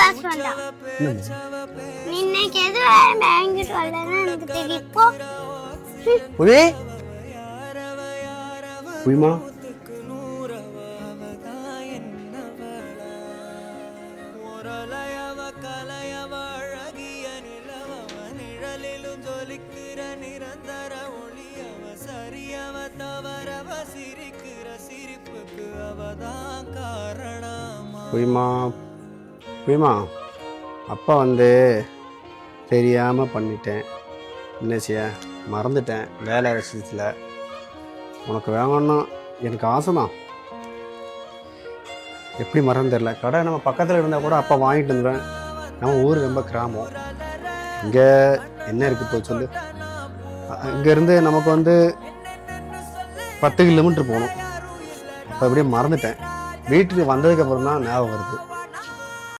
காசு வேண்டாம். நீ இன்னைக்கு எது வாங்கிட்டு வரலன்னு எனக்கு தெரியும். இப்போ புரியுமா? புரியுமா? புரியுமா? அப்பா வந்து தெரியாமல் பண்ணிட்டேன். என்ன செய்ய, மறந்துட்டேன் வேலை விஷயத்தில். உனக்கு வேணும்னா எனக்கு ஆசை தான். எப்படி மறந்து தெரில. கடை நம்ம பக்கத்தில் இருந்தால் கூட அப்பா வாங்கிட்டு வந்துடுவேன். நம்ம ஊர் ரொம்ப கிராமம். இங்கே என்ன இருக்குது போய் சொல்லு. இங்கேருந்து நமக்கு வந்து 10 கிலோமீட்டர் போகணும். அப்போ அப்படியே மறந்துட்டேன். வீட்டுக்கு வந்ததுக்கப்புறம் தான் ஞாபகம் வருது.